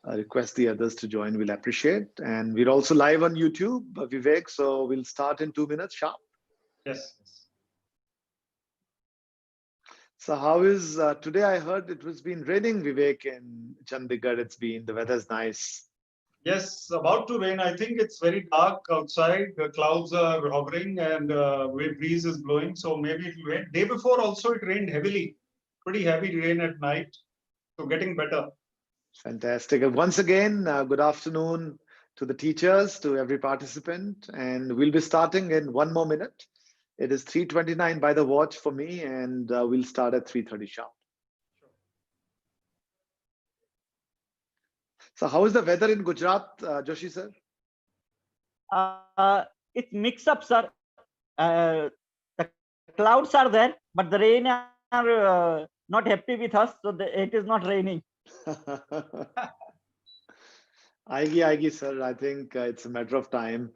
request the others to join. We'll appreciate. And we're also live on YouTube, Vivek. So we'll start in 2 minutes sharp. Yes. So how is today? I heard it was been raining, Vivek, in Chandigarh. The weather's nice. Yes, about to rain. I think it's very dark outside. The clouds are hovering and breeze is blowing. So maybe it will rain. Day before also it rained heavily. Pretty heavy rain at night. So getting better. Fantastic. Once again, good afternoon to the teachers, to every participant. And we'll be starting in 1 more minute. It is 3:29 by the watch for me, and we'll start at 3:30 sharp. So how is the weather in Gujarat, Joshi sir? It's mix up, sir. The clouds are there, but the rain are not happy with us, so it is not raining. Aigi, sir. I think it's a matter of time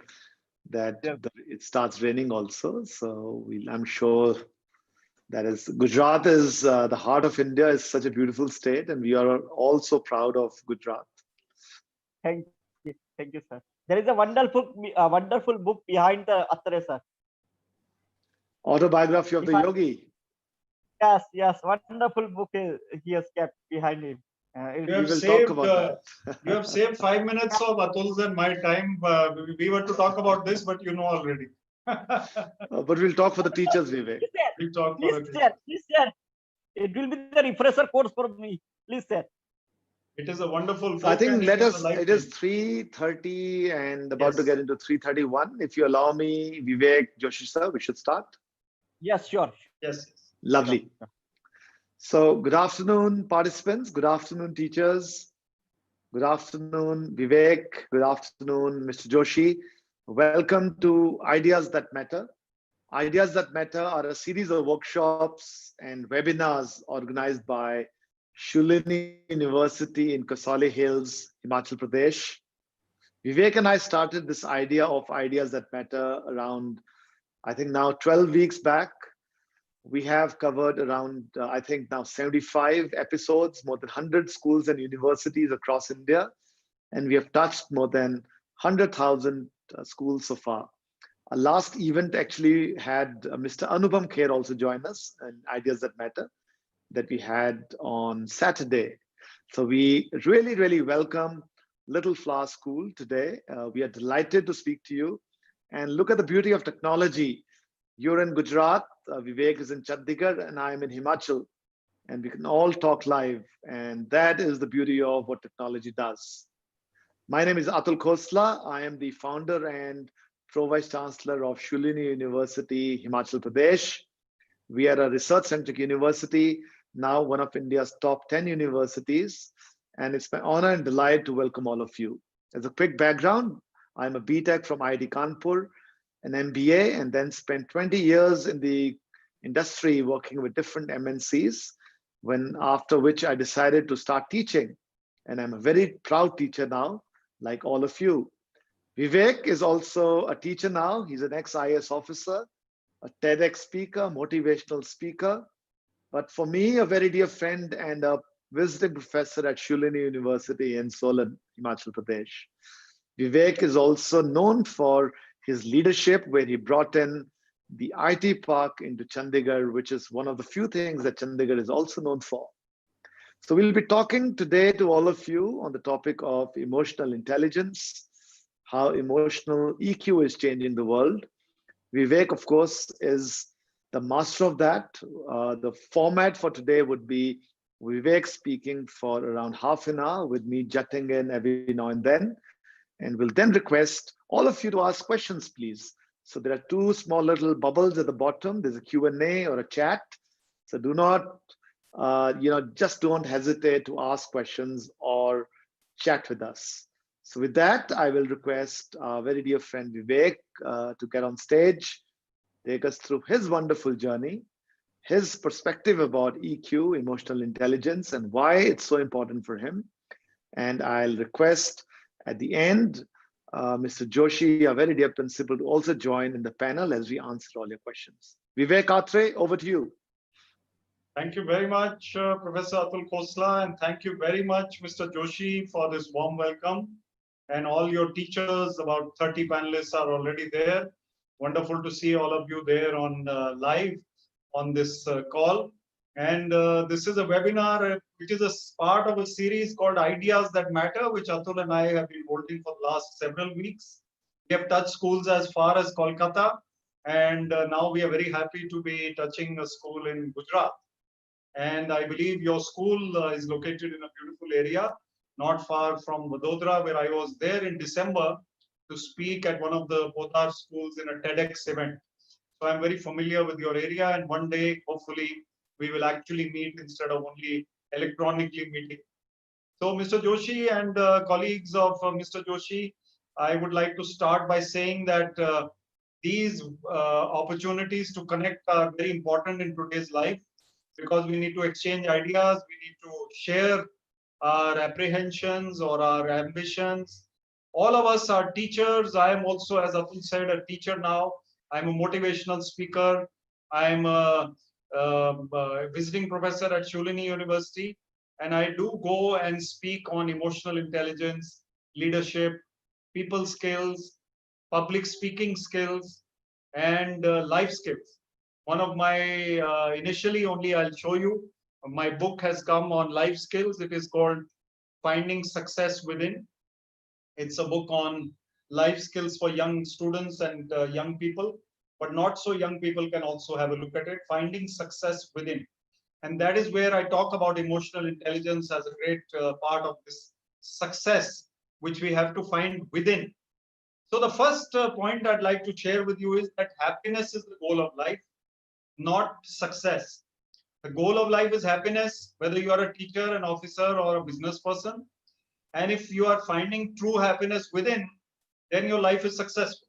that it starts raining also. So I'm sure that is Gujarat is the heart of India. Is such a beautiful state, and we are all so proud of Gujarat. Thank you, sir. There is a wonderful book behind the Atre, sir. Autobiography of the Yogi. Yes, wonderful book he has kept behind him. You have saved 5 minutes of Atul's and my time. We were to talk about this, but you know already. But we'll talk for the teachers, Vivek. Please, sir. It will be the refresher course for me. Please, sir. It is a wonderful book. I think it is 3:30 and about to get into 3:31. If you allow me, Vivek, Joshi sir, we should start. Yes, sure. Yes. Lovely. So good afternoon, participants. Good afternoon, teachers. Good afternoon, Vivek. Good afternoon, Mr. Joshi. Welcome to Ideas That Matter. Ideas That Matter are a series of workshops and webinars organized by Shulini University in Kasauli Hills, Himachal Pradesh. Vivek and I started this idea of Ideas That Matter around, I think now 12 weeks back. We have covered around, I think now 75 episodes, more than 100 schools and universities across India. And we have touched more than 100,000 schools so far. Our last event actually had Mr. Anupam Kher also join us in Ideas That Matter that we had on Saturday. So we really welcome Little Flower School today. We are delighted to speak to you and look at the beauty of technology. You're in Gujarat, Vivek is in Chandigarh, and I'm in Himachal, and we can all talk live. And that is the beauty of what technology does. My name is Atul Khosla. I am the founder and Pro-Vice Chancellor of Shulini University, Himachal Pradesh. We are a research-centric university, now one of India's top 10 universities. And it's my honor and delight to welcome all of you. As a quick background, I'm a BTech from IIT Kanpur, an MBA, and then spent 20 years in the industry working with different MNCs, after which I decided to start teaching. And I'm a very proud teacher now, like all of you. Vivek is also a teacher now. He's an ex-IAS officer, a TEDx speaker, motivational speaker. But for me, a very dear friend and a visiting professor at Shulini University in Solan, Himachal Pradesh. Vivek is also known for his leadership, where he brought in the IT park into Chandigarh, which is one of the few things that Chandigarh is also known for. So we'll be talking today to all of you on the topic of emotional intelligence, how emotional EQ is changing the world. Vivek, of course, is the master of that. The format for today would be Vivek speaking for around half an hour with me jutting in every now and then. And we'll then request all of you to ask questions, please. So there are two small little bubbles at the bottom. There's a Q&A or a chat. So do not, just don't hesitate to ask questions or chat with us. So with that, I will request our very dear friend Vivek to get on stage, take us through his wonderful journey, his perspective about EQ, emotional intelligence, and why it's so important for him. And I'll request at the end, Mr. Joshi, a very dear principal, to also join in the panel as we answer all your questions. Vivek Atre, over to you. Thank you very much, Professor Atul Khosla, and thank you very much, Mr. Joshi, for this warm welcome. And all your teachers, about 30 panelists are already there. Wonderful to see all of you there on live on this call. And this is a webinar which is a part of a series called Ideas That Matter, which Atul and I have been holding for the last several weeks. We have touched schools as far as Kolkata, and now we are very happy to be touching a school in Gujarat. And I believe your school is located in a beautiful area, not far from Vadodara, where I was there in December to speak at one of the Podar schools in a TEDx event. So I'm very familiar with your area, and one day, hopefully, we will actually meet instead of only electronically meeting. So, Mr. Joshi and colleagues of Mr. Joshi, I would like to start by saying that these opportunities to connect are very important in today's life, because we need to exchange ideas, we need to share our apprehensions or our ambitions. All of us are teachers. I am also, as Atul said, a teacher now. I'm a motivational speaker. I'm a visiting professor at Shulini University, and I do go and speak on emotional intelligence, leadership, people skills, public speaking skills, and life skills. One of my initially only I'll show you, my book has come on life skills. It is called Finding Success Within. It's a book on life skills for young students and young people, but not so young people can also have a look at it. Finding Success Within. And that is where I talk about emotional intelligence as a great part of this success, which we have to find within. So the first point I'd like to share with you is that happiness is the goal of life, not success. The goal of life is happiness, whether you are a teacher, an officer, or a business person. And if you are finding true happiness within, then your life is successful.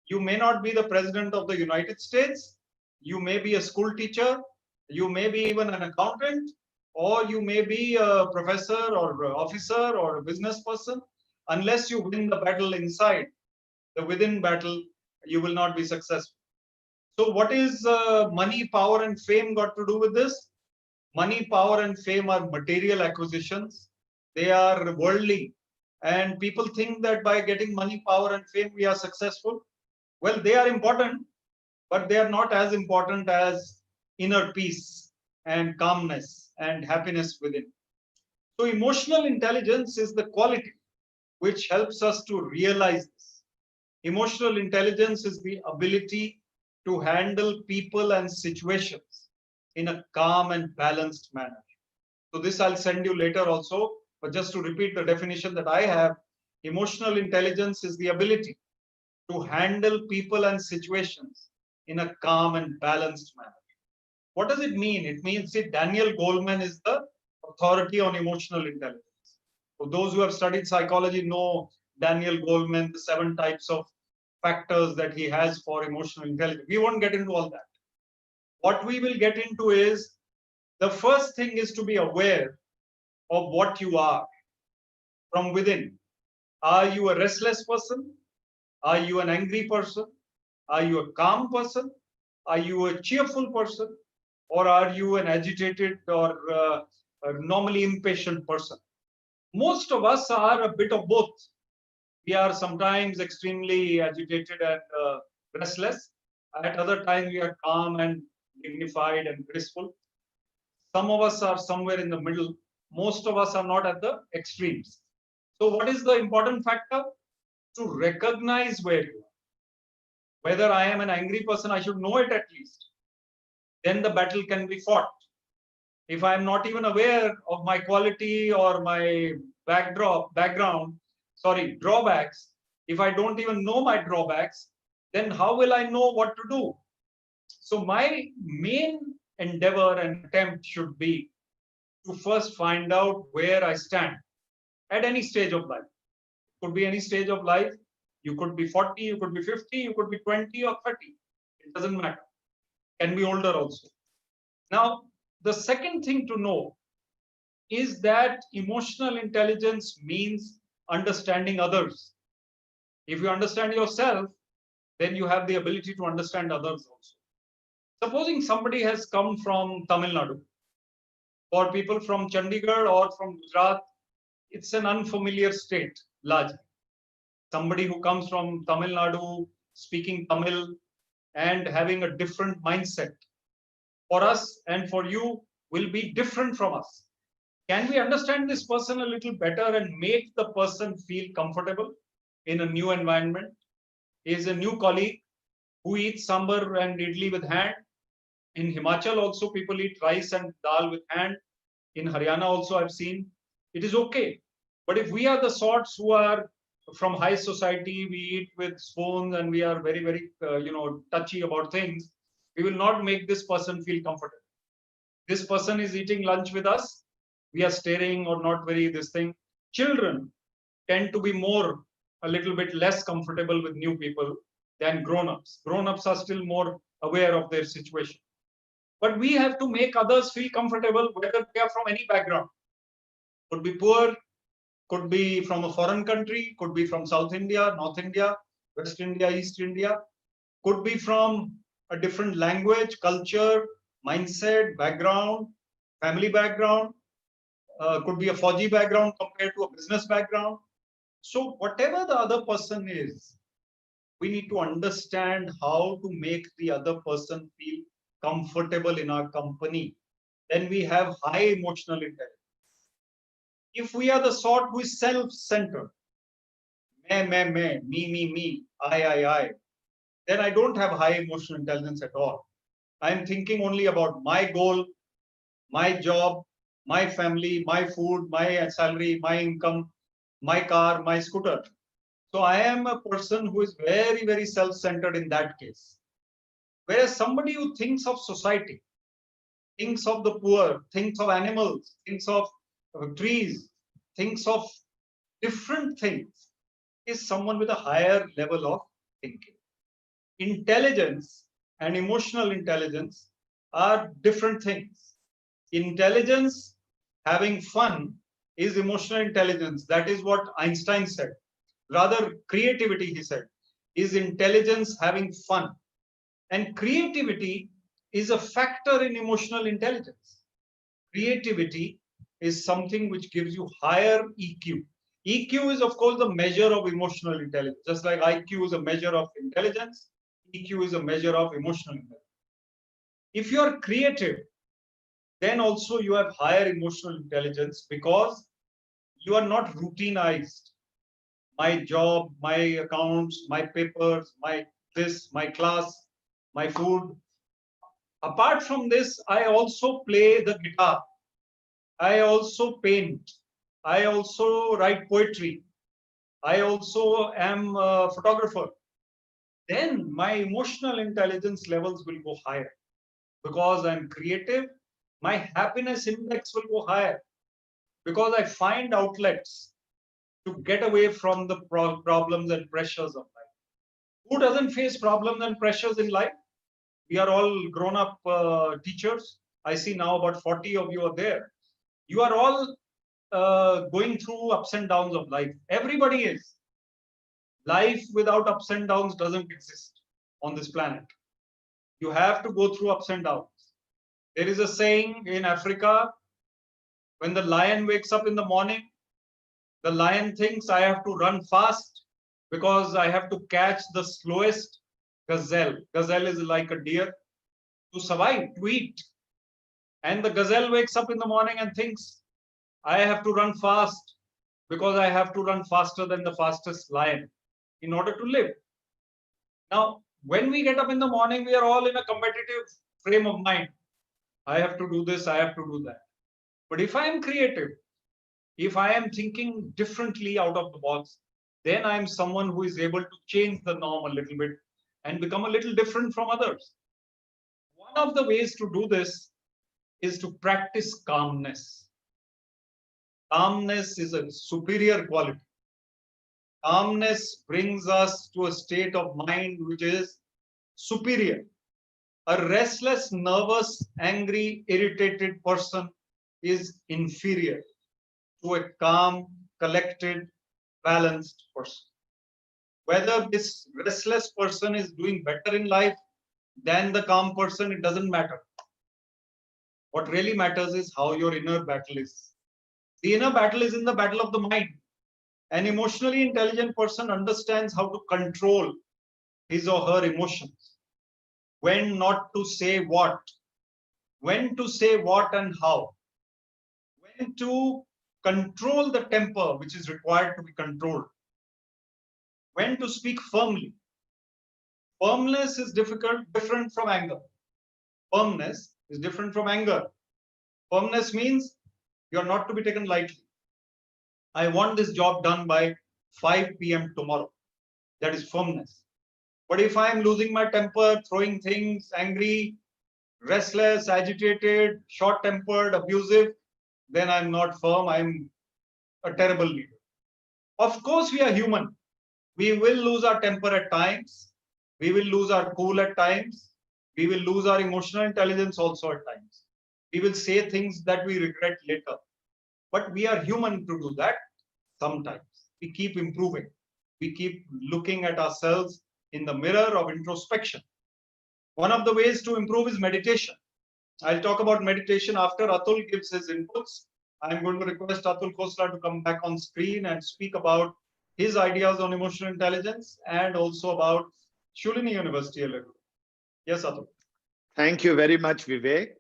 You may not be the president of the United States. You may be a school teacher. You may be even an accountant, or you may be a professor or officer or a business person. Unless you win the battle inside, the within battle, you will not be successful. So what is money, power, and fame got to do with this? Money, power, and fame are material acquisitions. They are worldly. And people think that by getting money, power, and fame, we are successful. Well, they are important, but they are not as important as inner peace and calmness and happiness within. So emotional intelligence is the quality which helps us to realize this. Emotional intelligence is the ability to handle people and situations in a calm and balanced manner. So this I'll send you later also, but just to repeat the definition that I have, emotional intelligence is the ability to handle people and situations in a calm and balanced manner. What does it mean? It means that Daniel Goleman is the authority on emotional intelligence. So those who have studied psychology know Daniel Goleman, the 7 types of factors that he has for emotional intelligence. We won't get into all that. What we will get into is, the first thing is to be aware of what you are from within. Are you a restless person? Are you an angry person? Are you a calm person? Are you a cheerful person? Or are you an agitated or a normally impatient person? Most of us are a bit of both. We are sometimes extremely agitated and restless. At other times, we are calm and dignified and graceful. Some of us are somewhere in the middle. Most of us are not at the extremes. So what is the important factor? To recognize where you are. Whether I am an angry person, I should know it at least. Then the battle can be fought. If I am not even aware of my quality or my drawbacks, if I don't even know my drawbacks, then how will I know what to do? So my main endeavor and attempt should be to first find out where I stand at any stage of life. It could be any stage of life. You could be 40, you could be 50, you could be 20 or 30. It doesn't matter. Can be older also. Now, the second thing to know is that emotional intelligence means understanding others. If you understand yourself, then you have the ability to understand others also. Supposing somebody has come from Tamil Nadu For people from Chandigarh or from Gujarat, it's an unfamiliar state, largely. Somebody who comes from Tamil Nadu, speaking Tamil, and having a different mindset for us and for you will be different from us. Can we understand this person a little better and make the person feel comfortable in a new environment? Is a new colleague who eats sambar and idli with hand. In Himachal also people eat rice and dal with hand. In Haryana also I've seen. It is okay. But if we are the sorts who are from high society, we eat with spoons and we are very, very, touchy about things, we will not make this person feel comfortable. This person is eating lunch with us. We are staring or not very this thing. Children tend to be a little bit less comfortable with new people than grown-ups. Grown-ups are still more aware of their situation. But we have to make others feel comfortable, whether they are from any background. Could be poor, could be from a foreign country, could be from South India, North India, West India, East India, could be from a different language, culture, mindset, background, family background, could be a Fauji background compared to a business background. So whatever the other person is, we need to understand how to make the other person feel comfortable in our company. Then we have high emotional intelligence. If we are the sort who is self-centered, me, I, then I don't have high emotional intelligence at all. I'm thinking only about my goal, my job, my family, my food, my salary, my income, my car, my scooter. So I am a person who is very, very self-centered in that case. Whereas somebody who thinks of society, thinks of the poor, thinks of animals, thinks of trees, thinks of different things, is someone with a higher level of thinking. Intelligence and emotional intelligence are different things. Intelligence, having fun, is emotional intelligence. That is what Einstein said. Rather, creativity, he said, is intelligence having fun. And creativity is a factor in emotional intelligence. Creativity is something which gives you higher EQ. EQ is, of course, the measure of emotional intelligence. Just like IQ is a measure of intelligence, EQ is a measure of emotional intelligence. If you are creative, then also you have higher emotional intelligence because you are not routinized. My job, my accounts, my papers, my this, my class, my food. Apart from this, I also play the guitar. I also paint. I also write poetry. I also am a photographer. Then my emotional intelligence levels will go higher. Because I'm creative, my happiness index will go higher. Because I find outlets to get away from the problems and pressures of life. Who doesn't face problems and pressures in life? We are all grown-up teachers. I see now about 40 of you are there. You are all going through ups and downs of life. Everybody is. Life without ups and downs doesn't exist on this planet. You have to go through ups and downs. There is a saying in Africa, when the lion wakes up in the morning, the lion thinks I have to run fast because I have to catch the slowest gazelle. Gazelle is like a deer to survive, to eat. And the gazelle wakes up in the morning and thinks, I have to run fast because I have to run faster than the fastest lion in order to live. Now, when we get up in the morning, we are all in a competitive frame of mind. I have to do this, I have to do that. But if I am creative, if I am thinking differently out of the box, then I am someone who is able to change the norm a little bit and become a little different from others. One of the ways to do this is to practice calmness. Calmness is a superior quality. Calmness brings us to a state of mind which is superior. A restless, nervous, angry, irritated person is inferior to a calm, collected, balanced person. Whether this restless person is doing better in life than the calm person, it doesn't matter. What really matters is how your inner battle is. The inner battle is in the battle of the mind. An emotionally intelligent person understands how to control his or her emotions, when not to say what, when to say what and how, when to control the temper which is required to be controlled, when to speak firmly. Firmness is different from anger. Firmness is different from anger. Firmness means you're not to be taken lightly. I want this job done by 5 p.m. tomorrow. That is firmness. But if I am losing my temper, throwing things, angry, restless, agitated, short-tempered, abusive, then I'm not firm. I'm a terrible leader. Of course, we are human. We will lose our temper at times. We will lose our cool at times. We will lose our emotional intelligence also at times. We will say things that we regret later. But we are human to do that sometimes. We keep improving. We keep looking at ourselves in the mirror of introspection. One of the ways to improve is meditation. I'll talk about meditation after Atul gives his inputs. I'm going to request Atul Khosla to come back on screen and speak about his ideas on emotional intelligence and also about Shulini University. Yes, Atul. Thank you very much, Vivek.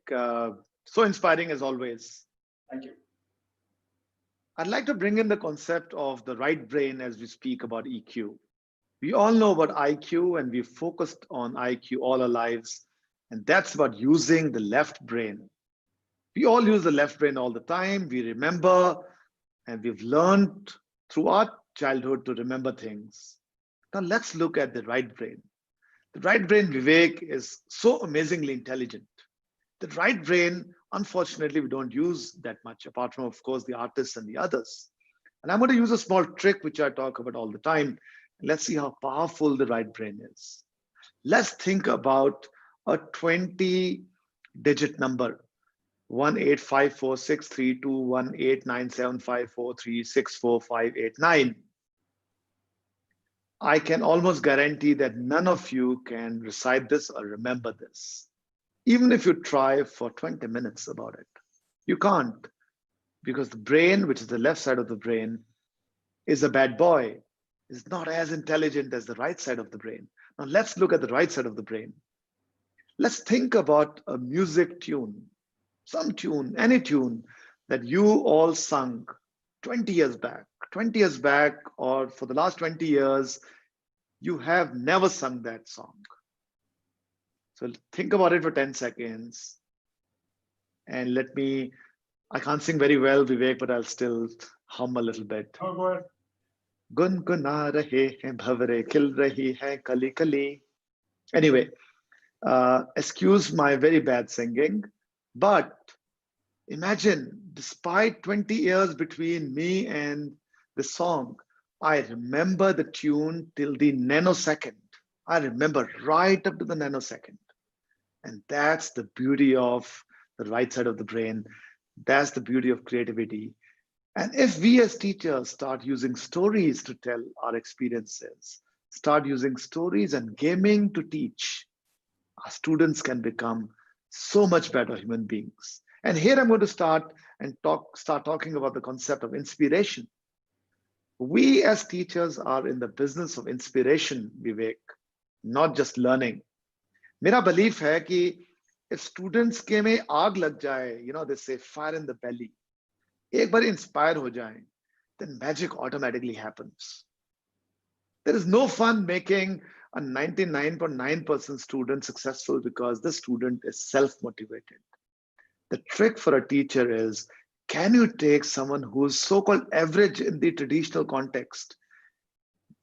So inspiring as always. Thank you. I'd like to bring in the concept of the right brain as we speak about EQ. We all know about IQ and we've focused on IQ all our lives. And that's about using the left brain. We all use the left brain all the time. We remember and we've learned throughout childhood to remember things. Now let's look at the right brain. The right brain, Vivek, is so amazingly intelligent. The right brain, unfortunately, we don't use that much, apart from, of course, the artists and the others. And I'm going to use a small trick, which I talk about all the time. Let's see how powerful the right brain is. Let's think about a 20-digit number, 1-854-632-1-89754-364-589. I can almost guarantee that none of you can recite this or remember this. Even if you try for 20 minutes about it, you can't, because the brain, which is the left side of the brain, is a bad boy. It's not as intelligent as the right side of the brain. Now let's look at the right side of the brain. Let's think about a music tune, some tune, any tune that you all sung 20 years back. 20 years back, or for the last 20 years, you have never sung that song. So think about it for 10 seconds. And I can't sing very well, Vivek, but I'll still hum a little bit. Oh, go ahead. Gunguná rahe hain bhavre khil rahi hai kali kali. Anyway, excuse my very bad singing, but imagine, despite 20 years between me and the song, I remember the tune till the nanosecond. I remember right up to the nanosecond. And that's the beauty of the right side of the brain. That's the beauty of creativity. And if we as teachers start using stories to tell our experiences, start using stories and gaming to teach, our students can become so much better human beings. And here I'm going to start talking about the concept of inspiration. We as teachers are in the business of inspiration, Vivek, not just learning. मेरा belief है कि if students के में आग लग जाए, they say fire in the belly, एक बार inspire हो जाए, then magic automatically happens. There is no fun making a 99.9% student successful because the student is self-motivated. The trick for a teacher is, can you take someone who is so-called average in the traditional context,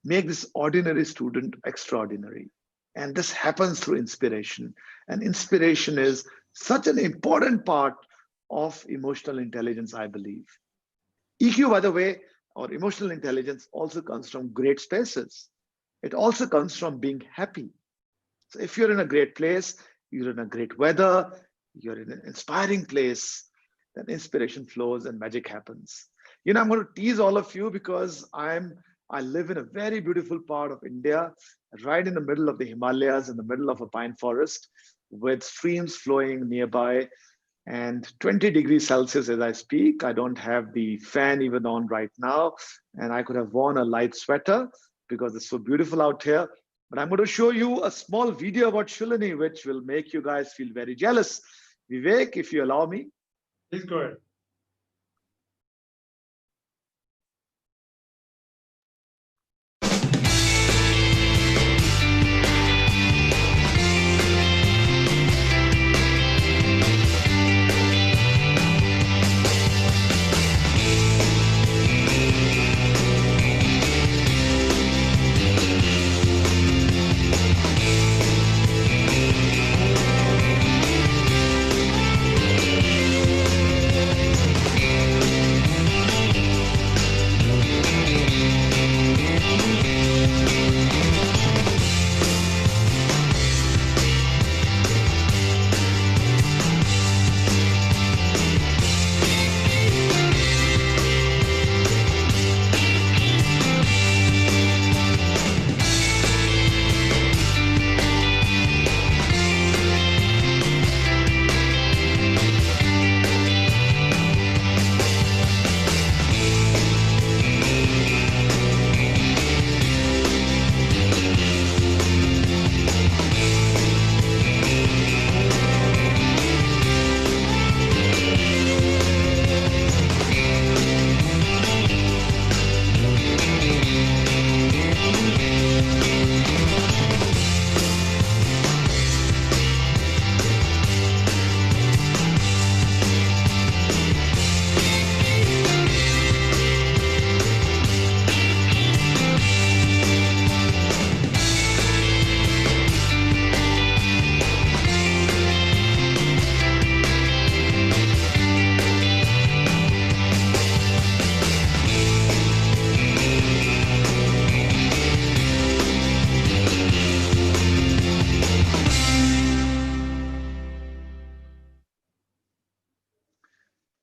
make this ordinary student extraordinary? And this happens through inspiration. And inspiration is such an important part of emotional intelligence, I believe. EQ, by the way, or emotional intelligence, also comes from great spaces. It also comes from being happy. So if you're in a great place, you're in a great weather, you're in an inspiring place, then inspiration flows and magic happens. I'm going to tease all of you because I live in a very beautiful part of India, right in the middle of the Himalayas, in the middle of a pine forest, with streams flowing nearby. and 20 degrees Celsius as I speak. I don't have the fan even on right now, and I could have worn a light sweater because it's so beautiful out here. But I'm going to show you a small video about Shulini, which will make you guys feel very jealous. Vivek, if you allow me. Please go ahead.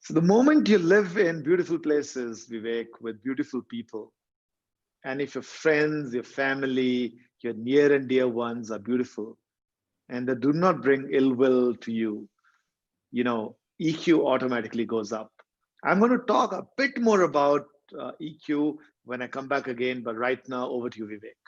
So the moment you live in beautiful places, Vivek, with beautiful people, and if your friends, your family, your near and dear ones are beautiful, and they do not bring ill will to you, EQ automatically goes up. I'm going to talk a bit more about EQ when I come back again, but right now, over to you, Vivek.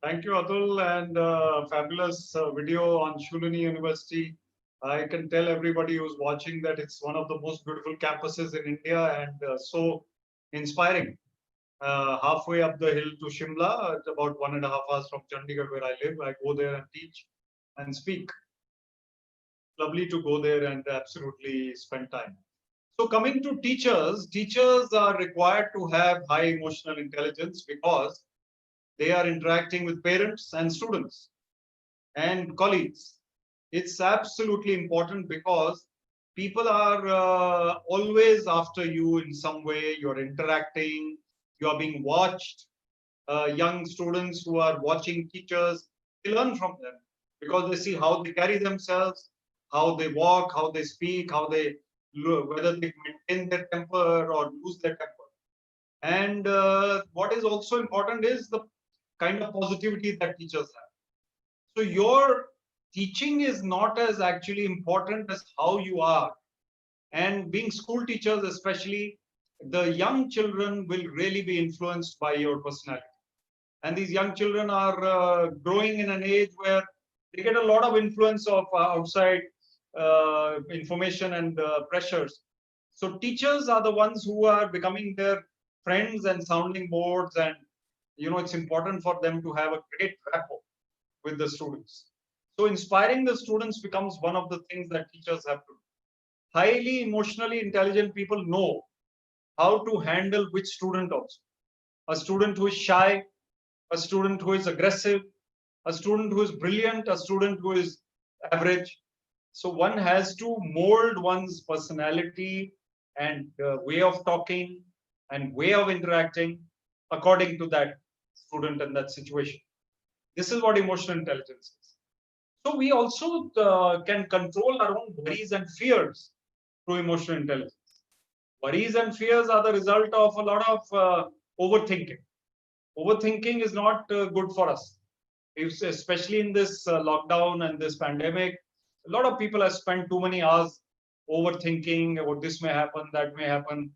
Thank you, Atul, and fabulous video on Shulini University. I can tell everybody who's watching that it's one of the most beautiful campuses in India and so inspiring. Halfway up the hill to Shimla, it's about 1.5 hours from Chandigarh where I live. I go there and teach and speak. Lovely to go there and absolutely spend time. So coming to teachers, teachers are required to have high emotional intelligence because they are interacting with parents and students and colleagues. It's absolutely important because people are always after you in some way. You're interacting, you are being watched. Young students who are watching teachers, they learn from them because they see how they carry themselves, how they walk, how they speak, whether they maintain their temper or lose their temper. And what is also important is the kind of positivity that teachers have. So your teaching is not as actually important as how you are. And being school teachers, especially, the young children will really be influenced by your personality. And these young children are growing in an age where they get a lot of influence of outside information and pressures. So teachers are the ones who are becoming their friends and sounding boards, and it's important for them to have a great rapport with the students. So inspiring the students becomes one of the things that teachers have to do. Highly emotionally intelligent people know how to handle which student also. A student who is shy, a student who is aggressive, a student who is brilliant, a student who is average. So one has to mold one's personality and way of talking and way of interacting according to that student and that situation. This is what emotional intelligence is. So we also can control our own worries and fears through emotional intelligence. Worries and fears are the result of a lot of overthinking. Overthinking is not good for us. Especially in this lockdown and this pandemic, a lot of people have spent too many hours overthinking, or this may happen, that may happen,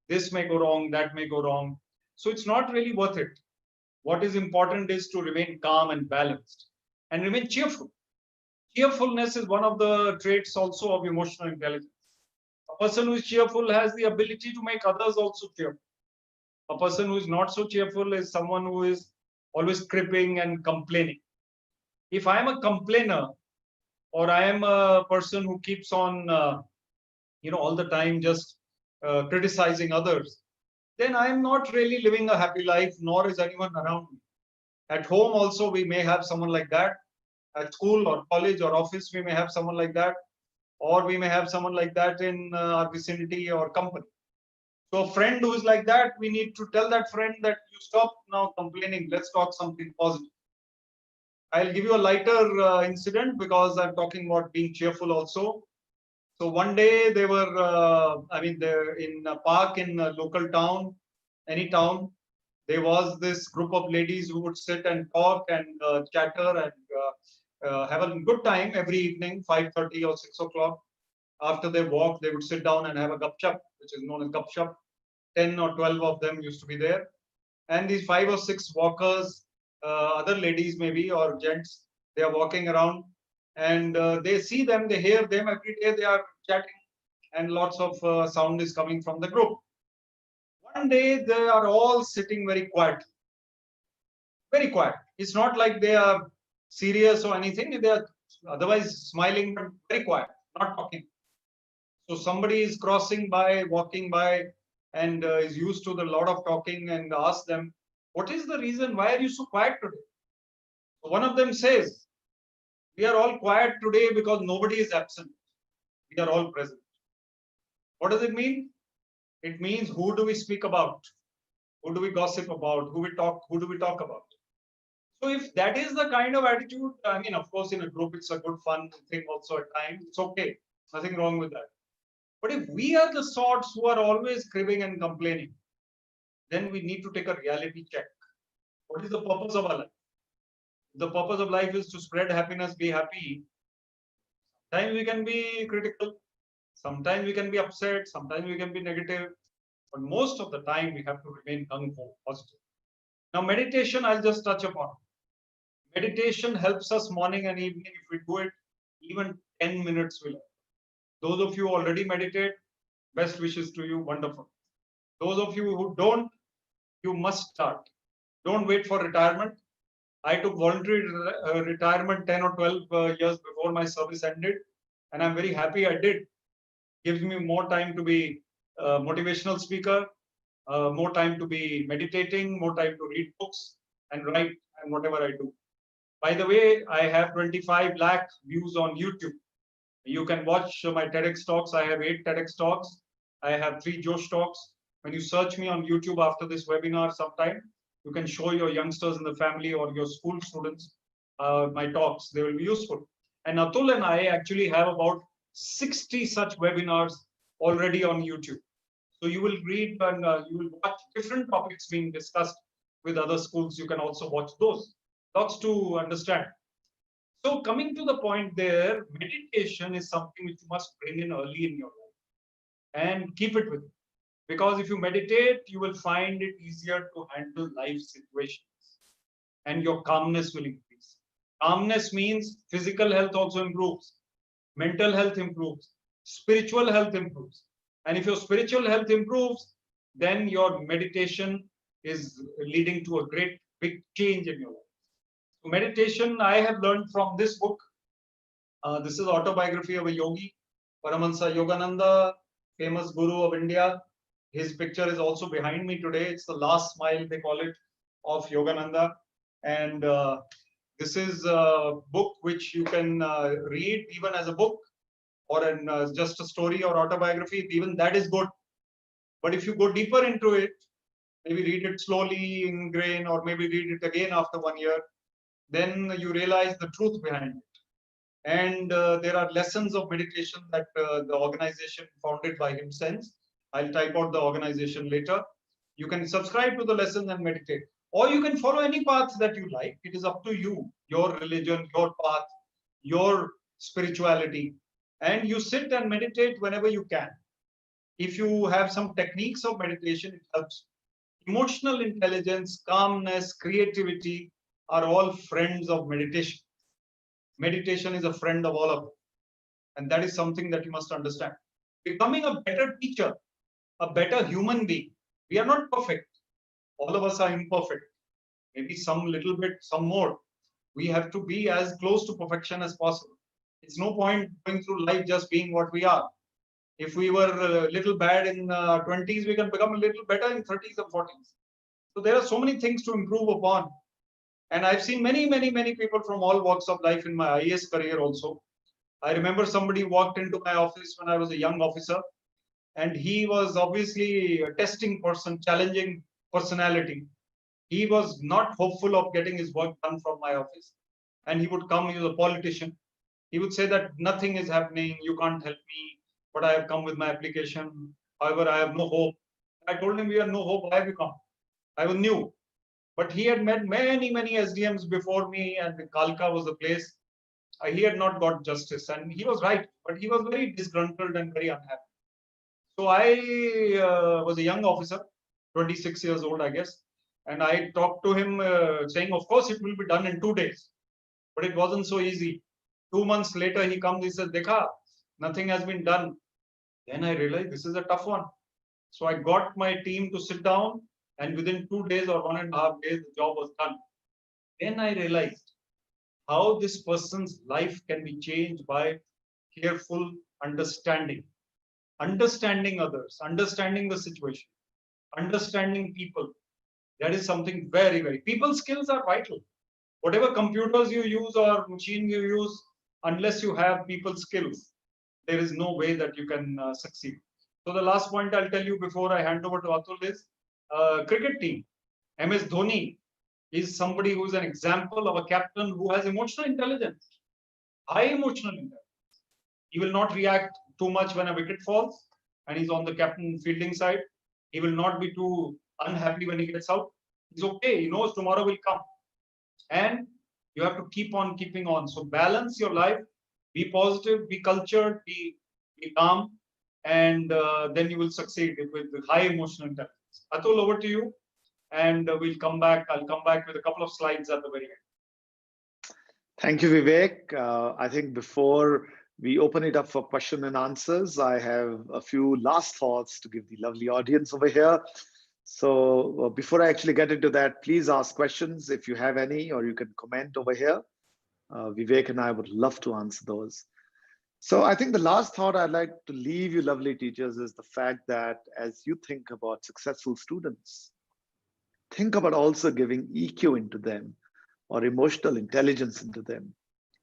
this may go wrong, that may go wrong. So it's not really worth it. What is important is to remain calm and balanced and remain cheerful. Cheerfulness is one of the traits also of emotional intelligence. A person who is cheerful has the ability to make others also cheerful. A person who is not so cheerful is someone who is always cribbing and complaining. If I am a complainer, or I am a person who keeps on, all the time just criticizing others, then I am not really living a happy life, nor is anyone around me. At home also, we may have someone like that. At school or college or office, we may have someone like that, or we may have someone like that in our vicinity or company. So a friend who is like that, we need to tell that friend that you stop now complaining. Let's talk something positive. I'll give you a lighter incident because I'm talking about being cheerful also. So one day they were, they're in a park in a local town, any town. There was this group of ladies who would sit and talk and chatter and have a good time every evening, 5:30 or 6 o'clock. After their walk, they would sit down and have a gupchup, which is known as gupchup. 10 or 12 of them used to be there. And these 5 or 6 walkers, other ladies maybe or gents, they are walking around and they see them, they hear them every day, they are chatting and lots of sound is coming from the group. One day they are all sitting very quiet. Very quiet. It's not like they are serious or anything. They are otherwise smiling, but very quiet, not talking. So somebody is crossing by, walking by, and is used to the lot of talking and ask them, what is the reason? Why are you so quiet today? So one of them says, we are all quiet today because nobody is absent. We are all present. What does it mean? It means who do we speak about? Who do we gossip about? Who do we talk about? So if that is the kind of attitude, I mean, of course, in a group, it's a good fun thing also at times. It's okay. Nothing wrong with that. But if we are the sorts who are always cribbing and complaining, then we need to take a reality check. What is the purpose of our life? The purpose of life is to spread happiness, be happy. Sometimes we can be critical. Sometimes we can be upset. Sometimes we can be negative. But most of the time, we have to remain gung ho, positive. Now, meditation, I'll just touch upon. Meditation helps us morning and evening. If we do it, even 10 minutes will help. Those of you who already meditate, best wishes to you. Wonderful. Those of you who don't, you must start. Don't wait for retirement. I took voluntary retirement 10 or 12 years before my service ended, and I'm very happy I did. Gives me more time to be a motivational speaker, more time to be meditating, more time to read books and write and whatever I do. By the way, I have 25 lakh views on YouTube. You can watch my TEDx talks. I have 8 TEDx talks. I have 3 Josh talks. When you search me on YouTube after this webinar sometime, you can show your youngsters in the family or your school students my talks. They will be useful. And Atul and I actually have about 60 such webinars already on YouTube. So you will read and you will watch different topics being discussed with other schools. You can also watch those. Lots to understand. So coming to the point there, meditation is something which you must bring in early in your life and keep it with you. Because if you meditate, you will find it easier to handle life situations and your calmness will increase. Calmness means physical health also improves, mental health improves, spiritual health improves. And if your spiritual health improves, then your meditation is leading to a great big change in your life. So meditation, I have learned from this book. This is autobiography of a yogi, Paramahansa Yogananda, famous guru of India. His picture is also behind me today. It's the last smile, they call it, of Yogananda. And this is a book which you can read even as a book or in just a story or autobiography. Even that is good. But if you go deeper into it, maybe read it slowly in grain or maybe read it again after 1 year, then you realize the truth behind it. And there are lessons of meditation that the organization founded by him sends. I'll type out the organization later. You can subscribe to the lessons and meditate. Or you can follow any path that you like. It is up to you, your religion, your path, your spirituality. and you sit and meditate whenever you can. If you have some techniques of meditation, it helps. Emotional intelligence, calmness, creativity are all friends of meditation. Meditation is a friend of all of them. And that is something that you must understand. Becoming a better teacher, a better human being. We are not perfect. All of us are imperfect. Maybe some little bit, some more. We have to be as close to perfection as possible. It's no point going through life just being what we are. If we were a little bad in 20s, we can become a little better in 30s or 40s. So there are so many things to improve upon. And I've seen many, many, many people from all walks of life in my IAS career also. I remember somebody walked into my office when I was a young officer, and he was obviously a testing person, challenging personality. He was not hopeful of getting his work done from my office. And he would come, he was a politician. He would say that nothing is happening, you can't help me, but I have come with my application. However, I have no hope. I told him, we have no hope, why have you come? I was new. But he had met many, many SDMs before me, and Kalka was the place. He had not got justice, and he was right, but he was very disgruntled and very unhappy. So I was a young officer, 26 years old, I guess, and I talked to him saying, of course, it will be done in 2 days, but it wasn't so easy. 2 months later, he comes, he says, Dekha, nothing has been done. Then I realized this is a tough one. So I got my team to sit down, and within 2 days or 1.5 days, the job was done. Then I realized how this person's life can be changed by careful understanding. Understanding others, understanding the situation, understanding people. That is something very, very, people skills are vital. Whatever computers you use or machine you use, unless you have people skills, there is no way that you can succeed. So the last point I'll tell you before I hand over to Atul is cricket team. MS Dhoni is somebody who is an example of a captain who has emotional intelligence, high emotional intelligence. He will not react too much when a wicket falls and he's on the captain fielding side. He will not be too unhappy when he gets out. He's okay. He knows tomorrow will come. And you have to keep on keeping on. So balance your life, be positive, be cultured, be calm, and then you will succeed with high emotional intelligence. Atul, over to you. And we'll come back. I'll come back with a couple of slides at the very end. Thank you, Vivek. I think before we open it up for question and answers, I have a few last thoughts to give the lovely audience over here. So before I actually get into that, please ask questions if you have any, or you can comment over here. Vivek and I would love to answer those. So I think the last thought I'd like to leave you lovely teachers is the fact that as you think about successful students, think about also giving EQ into them or emotional intelligence into them.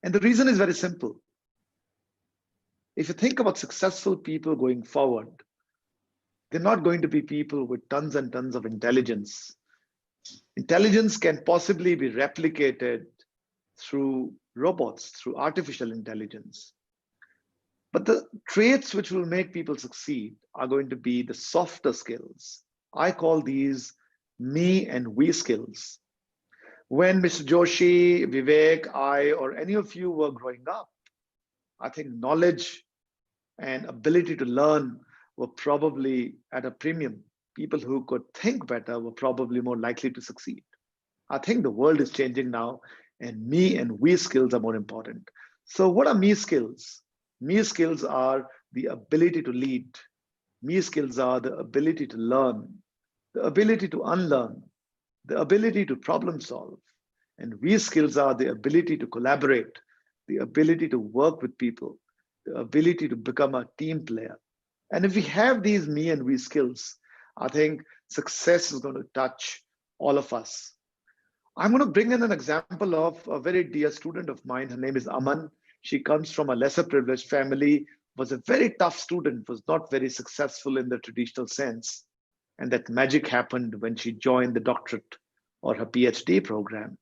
And the reason is very simple. If you think about successful people going forward, they're not going to be people with tons and tons of intelligence. Intelligence can possibly be replicated through robots, through artificial intelligence. But the traits which will make people succeed are going to be the softer skills. I call these me and we skills. When Mr. Joshi, Vivek, I, or any of you were growing up, I think knowledge and ability to learn were probably at a premium. People who could think better were probably more likely to succeed. I think the world is changing now, and me and we skills are more important. So what are me skills? Me skills are the ability to lead. Me skills are the ability to learn, the ability to unlearn, the ability to problem solve. And we skills are the ability to collaborate, the ability to work with people, the ability to become a team player. And if we have these me and we skills, I think success is going to touch all of us. I'm going to bring in an example of a very dear student of mine. Her name is Aman. She comes from a lesser privileged family, was a very tough student, was not very successful in the traditional sense. And that magic happened when she joined the doctorate or her PhD program.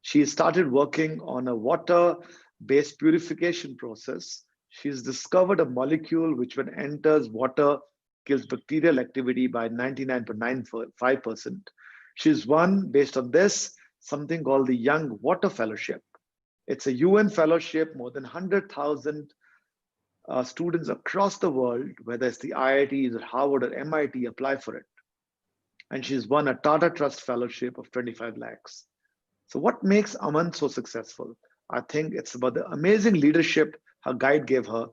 She started working on a water-based purification process. She's discovered a molecule which, when enters water, kills bacterial activity by 99.95%. She's won, based on this, something called the Young Water Fellowship. It's a UN fellowship. More than 100,000 students across the world, whether it's the IITs or Harvard or MIT, apply for it. And she's won a Tata Trust Fellowship of 25 lakhs. So what makes Aman so successful? I think it's about the amazing leadership her guide gave her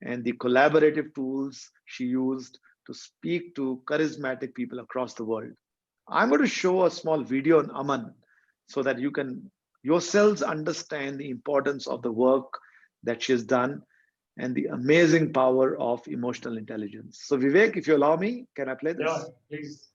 and the collaborative tools she used to speak to charismatic people across the world. I'm going to show a small video on Aman so that you can yourselves understand the importance of the work that she has done and the amazing power of emotional intelligence. So Vivek, if you allow me, can I play this? Yeah, please.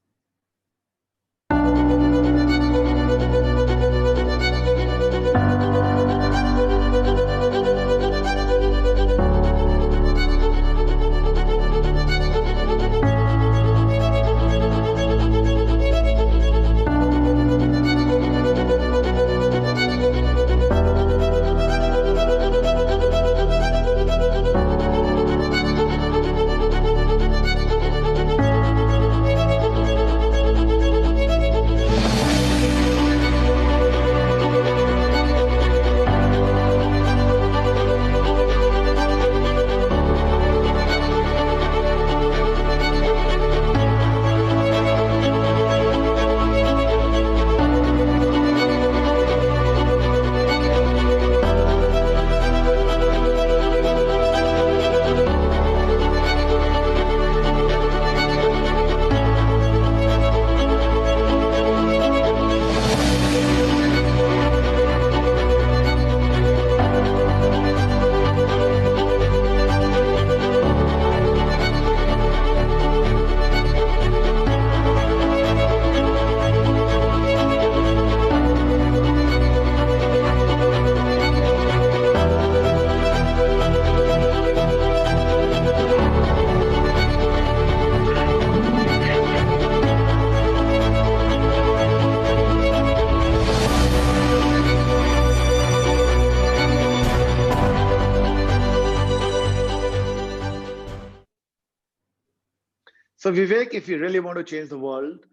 So Vivek, if we really want to change the world,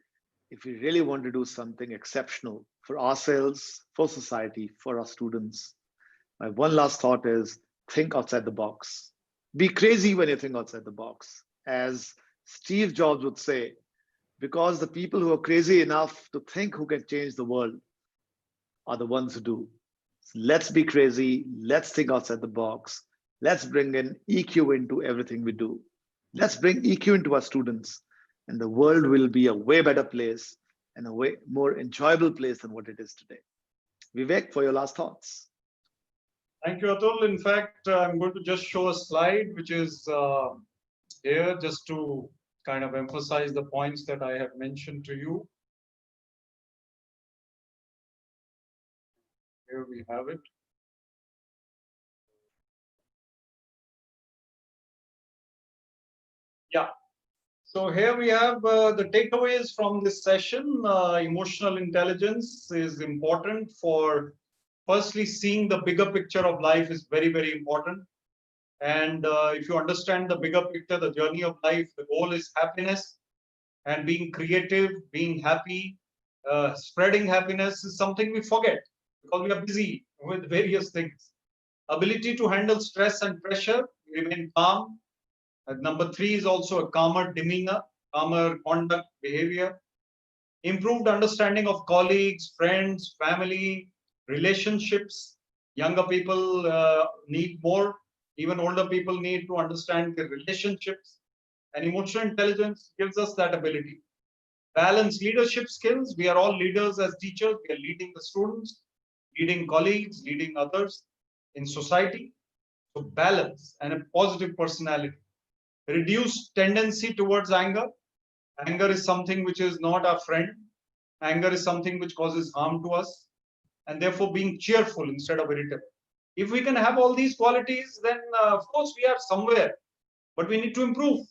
if we really want to do something exceptional for ourselves, for society, for our students, my one last thought is think outside the box. Be crazy when you think outside the box. As Steve Jobs would say, because the people who are crazy enough to think who can change the world are the ones who do. So let's be crazy. Let's think outside the box. Let's bring in EQ into everything we do. Let's bring EQ into our students, and the world will be a way better place and a way more enjoyable place than what it is today. Vivek, for your last thoughts. Thank you, Atul. In fact, I'm going to just show a slide which is here just to kind of emphasize the points that I have mentioned to you. Here we have it. Yeah. So here we have the takeaways from this session. Emotional intelligence is important for, firstly, seeing the bigger picture of life is very, very important. And if you understand the bigger picture, the journey of life, the goal is happiness, and being creative, being happy, spreading happiness is something we forget because we are busy with various things. Ability to handle stress and pressure, remain calm. Number 3 is also a calmer demeanor, calmer conduct, behavior. Improved understanding of colleagues, friends, family, relationships. Younger people need more. Even older people need to understand their relationships. And emotional intelligence gives us that ability. Balance leadership skills. We are all leaders as teachers. We are leading the students, leading colleagues, leading others in society. So balance and a positive personality. Reduce tendency towards anger. Anger is something which is not our friend. Anger is something which causes harm to us. And therefore being cheerful instead of irritable. If we can have all these qualities, then of course we are somewhere, but we need to improve.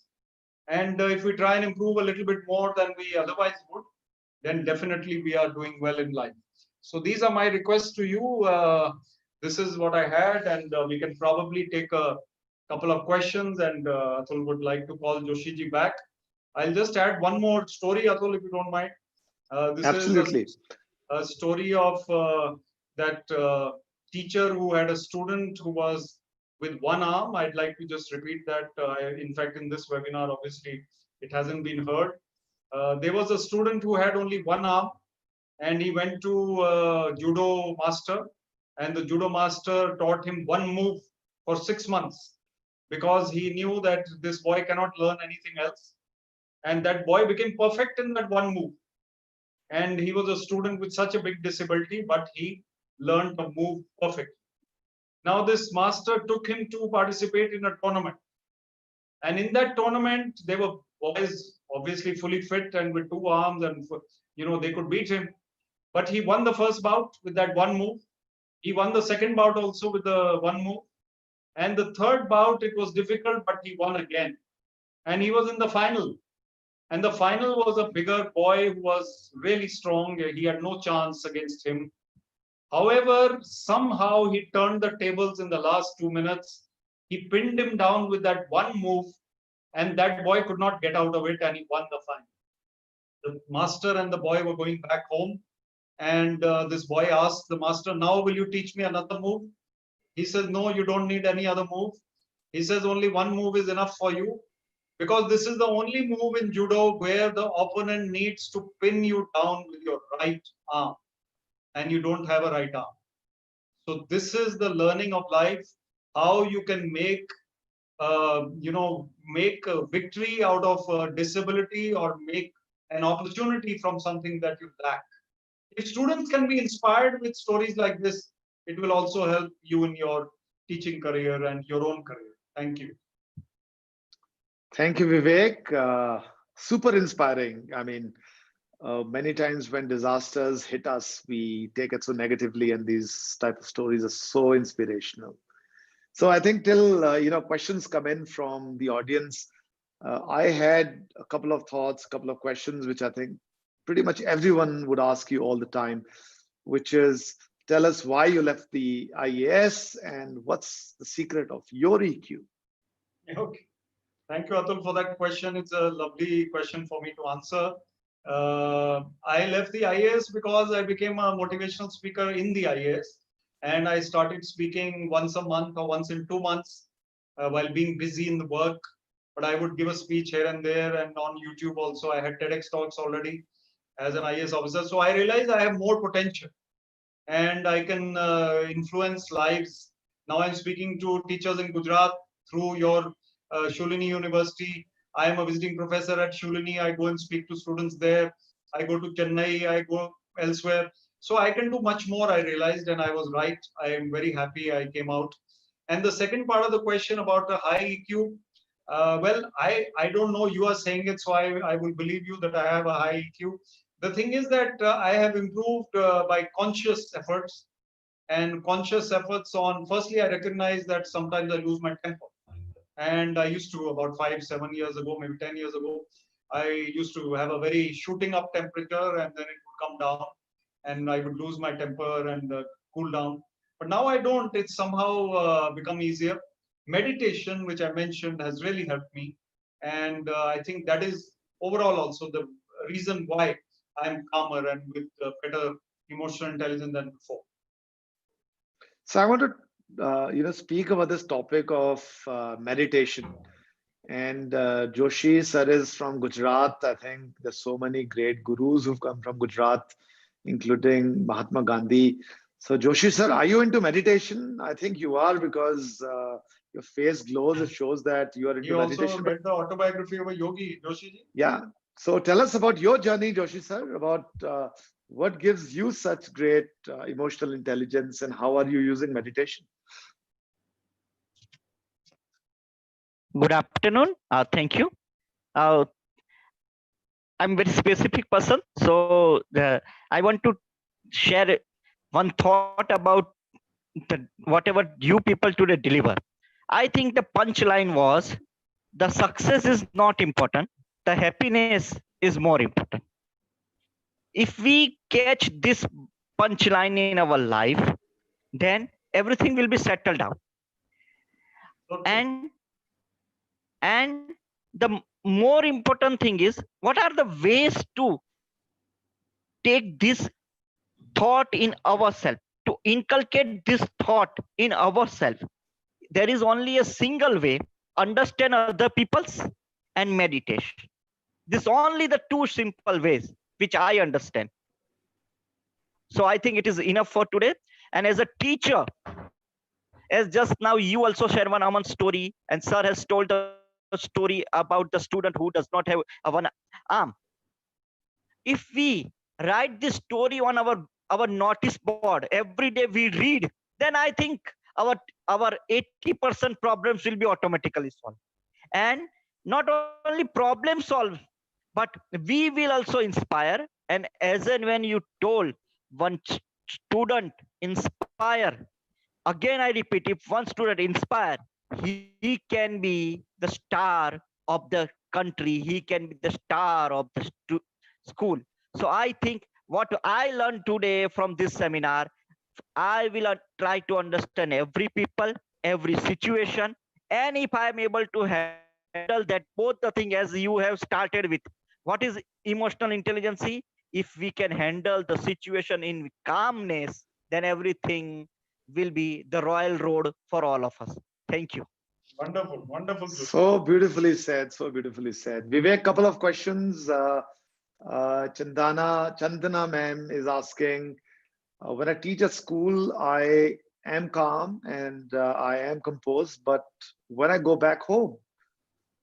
And if we try and improve a little bit more than we otherwise would, then definitely we are doing well in life. So these are my requests to you. This is what I had, and we can probably take a couple of questions, and Atul would like to call Joshi ji back. I'll just add one more story, Atul, if you don't mind. This Absolutely. is a story of that teacher who had a student who was with one arm. I'd like to just repeat that. In fact, in this webinar, obviously, it hasn't been heard. There was a student who had only one arm, and he went to judo master, and the judo master taught him one move for 6 months, because he knew that this boy cannot learn anything else. And that boy became perfect in that one move. And he was a student with such a big disability, but he learned the move perfect. Now this master took him to participate in a tournament. And in that tournament, there were boys obviously fully fit and with two arms, and they could beat him. But he won the first bout with that one move. He won the second bout also with the one move. And the third bout, it was difficult, but he won again. And he was in the final. And the final was a bigger boy who was really strong. He had no chance against him. However, somehow he turned the tables in the last 2 minutes. He pinned him down with that one move, and that boy could not get out of it, and he won the final. The master and the boy were going back home, and this boy asked the master, "Now will you teach me another move?" He says, "No, you don't need any other move." He says, "Only one move is enough for you, because this is the only move in judo where the opponent needs to pin you down with your right arm, and you don't have a right arm." So this is the learning of life, how you can make make a victory out of a disability, or make an opportunity from something that you lack. If students can be inspired with stories like this, it will also help you in your teaching career and your own career. Thank you. Thank you, Vivek. Super inspiring. I mean, many times when disasters hit us, we take it so negatively, and these type of stories are so inspirational. So I think till questions come in from the audience, I had a couple of thoughts, a couple of questions, which I think pretty much everyone would ask you all the time, which is, tell us why you left the IAS and what's the secret of your EQ? Okay. Thank you, Atul, for that question. It's a lovely question for me to answer. I left the IAS because I became a motivational speaker in the IAS, and I started speaking once a month or once in 2 months while being busy in the work. But I would give a speech here and there, and on YouTube also. I had TEDx talks already as an IAS officer. So I realized I have more potential, and I can influence lives. Now I'm speaking to teachers in Gujarat through your Shulini University. I am a visiting professor at Shulini. I go and speak to students there. I go to Chennai. I go elsewhere. So I can do much more, I realized, and I was right. I am very happy I came out. And the second part of the question about the high EQ, well, I don't know. You are saying it, so I will believe you that I have a high EQ. The thing is that I have improved by conscious efforts, and conscious efforts on, firstly, I recognize that sometimes I lose my temper. And I used to, about 5-7 years ago, maybe 10 years ago, I used to have a very shooting up temperature, and then it would come down, and I would lose my temper and cool down. But now I don't. It's somehow become easier. Meditation, which I mentioned, has really helped me. And I think that is overall also the reason why I'm calmer and with better emotional intelligence than before. So I want to speak about this topic of meditation. And Joshi sir is from Gujarat. I think there's so many great gurus who've come from Gujarat, including Mahatma Gandhi. So Joshi sir, are you into meditation? I think you are, because your face glows. It shows that you are into meditation. You also read the autobiography of a yogi, Joshi ji? Yeah. So tell us about your journey, Joshi sir, about what gives you such great emotional intelligence, and how are you using meditation? Good afternoon. Thank you. I'm a very specific person, so I want to share one thought about whatever you people today deliver. I think the punchline was, the success is not important, the happiness is more important. If we catch this punchline in our life, then everything will be settled down. Okay. And the more important thing is, what are the ways to take this thought in ourselves, to inculcate this thought in ourselves? there is only a single way: understand other people's and meditation. This only the two simple ways which I understand. So I think it is enough for today. And as a teacher, as just now you also share one Aman story, and sir has told a story about the student who does not have a one arm. If we write this story on our notice board every day we read, then I think our 80% problems will be automatically solved. And not only problem solved, but we will also inspire. And as and when you told one student inspire, again I repeat, if one student inspire, he can be the star of the country, he can be the star of the school. So I think what I learned today from this seminar, I will try to understand every people, every situation, and if I am able to handle that both the thing as you have started with, what is emotional intelligence? If we can handle the situation in calmness, then everything will be the royal road for all of us. Thank you. Wonderful, wonderful. So beautifully said. So beautifully said. Vivek, couple of questions. Chandana ma'am is asking, when I teach at school, I am calm and I am composed, but when I go back home,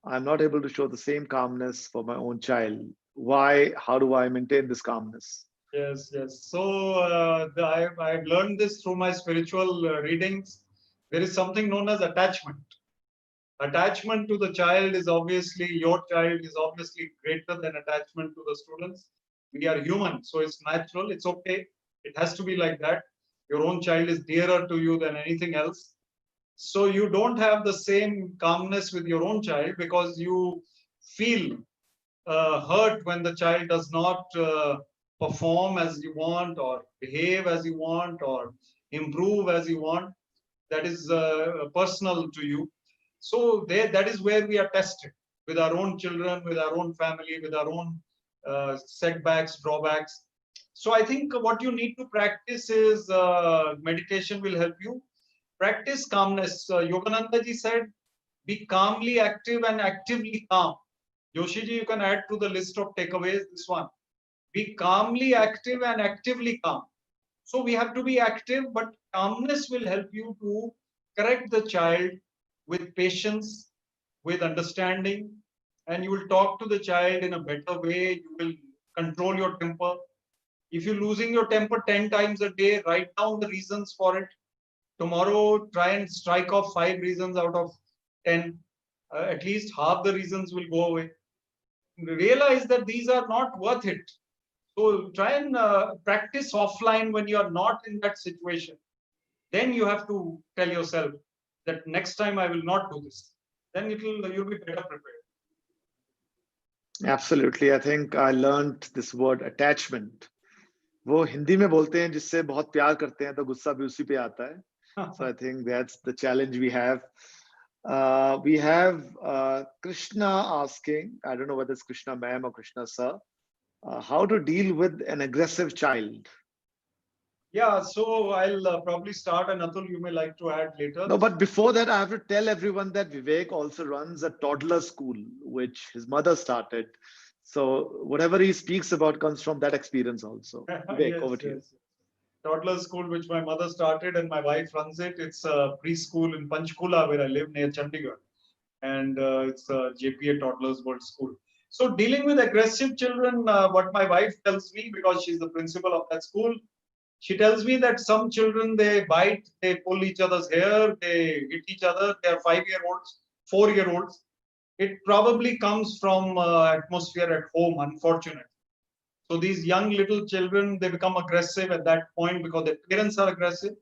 I'm not able to show the same calmness for my own child. Why? How do I maintain this calmness? Yes, yes. So I've learned this through my spiritual readings. There is something known as attachment. Attachment to the child is obviously, your child is obviously greater than attachment to the students. We are human, so it's natural, it's okay. It has to be like that. Your own child is dearer to you than anything else. So you don't have the same calmness with your own child because you feel hurt when the child does not perform as you want, or behave as you want, or improve as you want. That is personal to you. So that is where we are tested, with our own children, with our own family, with our own setbacks, drawbacks. So I think what you need to practice is meditation will help you. Practice calmness. Yogananda ji said, be calmly active and actively calm. Joshi ji, you can add to the list of takeaways this one. Be calmly active and actively calm. So we have to be active, but calmness will help you to correct the child with patience, with understanding, and you will talk to the child in a better way. You will control your temper. If you're losing your temper 10 times a day, write down the reasons for it. Tomorrow, try and strike off 5 reasons out of 10. At least half the reasons will go away. Realize that these are not worth it. So try and practice offline when you are not in that situation. Then you have to tell yourself that next time I will not do this. Then you'll be better prepared. Absolutely. I think I learned this word attachment. वो हिंदी में बोलते हैं जिससे बहुत प्यार करते हैं तो गुस्सा भी उसी पे आता है. So I think that's the challenge we have. We have Krishna asking, I don't know whether it's Krishna ma'am or Krishna sir, how to deal with an aggressive child. Yeah, so I'll probably start, and Atul, you may like to add later. No, but before that, I have to tell everyone that Vivek also runs a toddler school, which his mother started. So whatever he speaks about comes from that experience also. Vivek, Yes, over to you. yes. Toddler school, which my mother started and my wife runs it. It's a preschool in Panchkula, where I live near Chandigarh. And it's a JPA Toddlers World School. So dealing with aggressive children, what my wife tells me, because she's the principal of that school, she tells me that some children, they bite, they pull each other's hair, they hit each other. They are 5-year-olds, 4-year-olds. It probably comes from atmosphere at home, unfortunately. So these young little children, they become aggressive at that point because their parents are aggressive.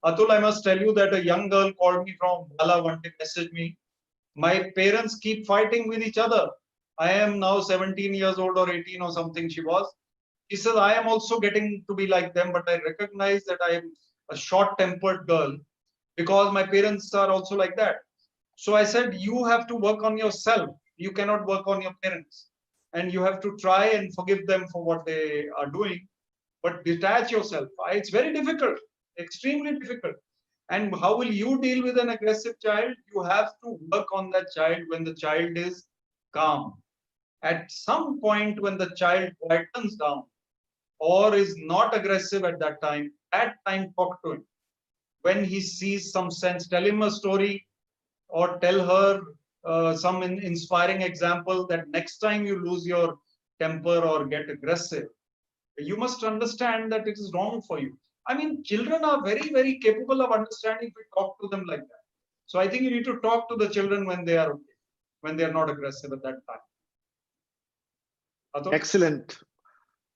Atul, I must tell you that a young girl called me from Bala one day, messaged me. My parents keep fighting with each other. I am now 17 years old or 18 or something she was. She says, I am also getting to be like them, but I recognize that I am a short-tempered girl because my parents are also like that. So I said, you have to work on yourself. You cannot work on your parents. And you have to try and forgive them for what they are doing, but detach yourself. It's very difficult, extremely difficult. And how will you deal with an aggressive child? You have to work on that child when the child is calm. At some point, when the child quietens down or is not aggressive at that time, talk to him. When he sees some sense, tell him a story or tell her some inspiring example that next time you lose your temper or get aggressive, you must understand that it is wrong for you. I mean, children are very, very capable of understanding if we talk to them like that. So I think you need to talk to the children when they are okay, when they are not aggressive at that time. Atul? Excellent.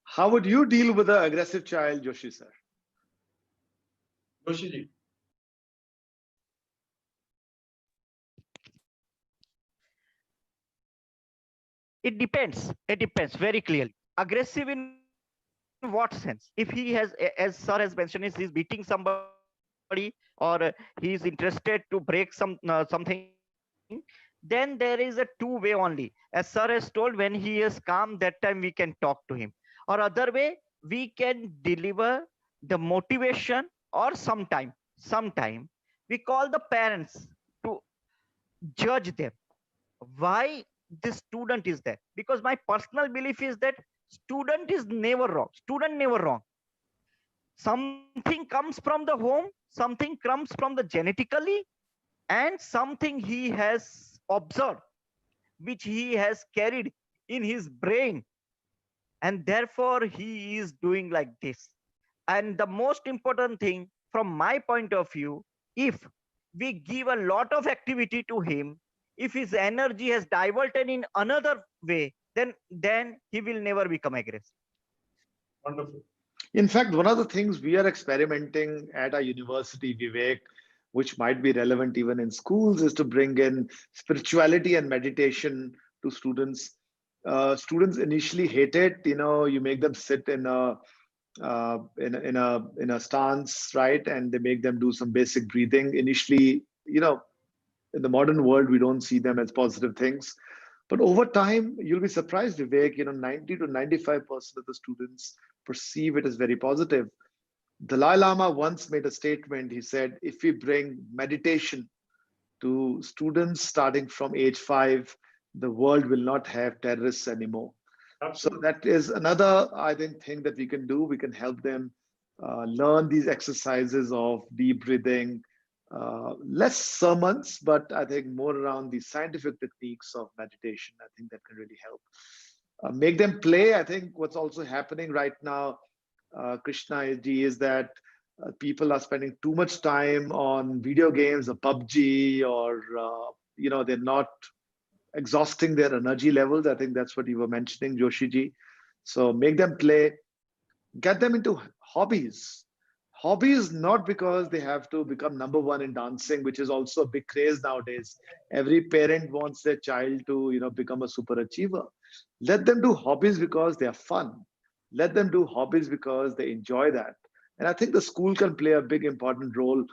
How would you deal with an aggressive child, Joshi sir? Joshi ji. It depends. It depends very clearly. Aggressive in what sense? If he has, as sir has mentioned, is he's beating somebody or he is interested to break something, then there is a two-way only. As sir has told, when he is calm, that time we can talk to him. Or other way, we can deliver the motivation, or sometime we call the parents to judge them. Why this student is there? Because my personal belief is that student is never wrong. Student never wrong. Something comes from the home, something comes from the genetically, and something he has observed, which he has carried in his brain, and therefore he is doing like this. And the most important thing from my point of view, if we give a lot of activity to him, if his energy has diverted in another way, then he will never become aggressive. Wonderful. In fact, one of the things we are experimenting at our university, Vivek, which might be relevant even in schools, is to bring in spirituality and meditation to students. Students initially hate it. You know, you make them sit in a stance, right, and they make them do some basic breathing. Initially, you know, in the modern world, we don't see them as positive things. But over time, you'll be surprised, Vivek, you know, 90 to 95% of the students perceive it as very positive. Dalai Lama once made a statement. He said, if we bring meditation to students starting from age 5, the world will not have terrorists anymore. Absolutely. So that is another, I think, thing that we can do. We can help them learn these exercises of deep breathing, less sermons, but I think more around the scientific techniques of meditation. I think that can really help. Make them play. I think what's also happening right now, Krishna ji, is that people are spending too much time on video games or PUBG, or you know, they're not exhausting their energy levels. I think that's what you were mentioning, Joshi ji. So make them play, get them into hobbies. Hobbies, not because they have to become number one in dancing, which is also a big craze nowadays. Every parent wants their child to, you know, become a super achiever. Let them do hobbies because they are fun. Let them do hobbies because they enjoy that. And I think the school can play a big important role.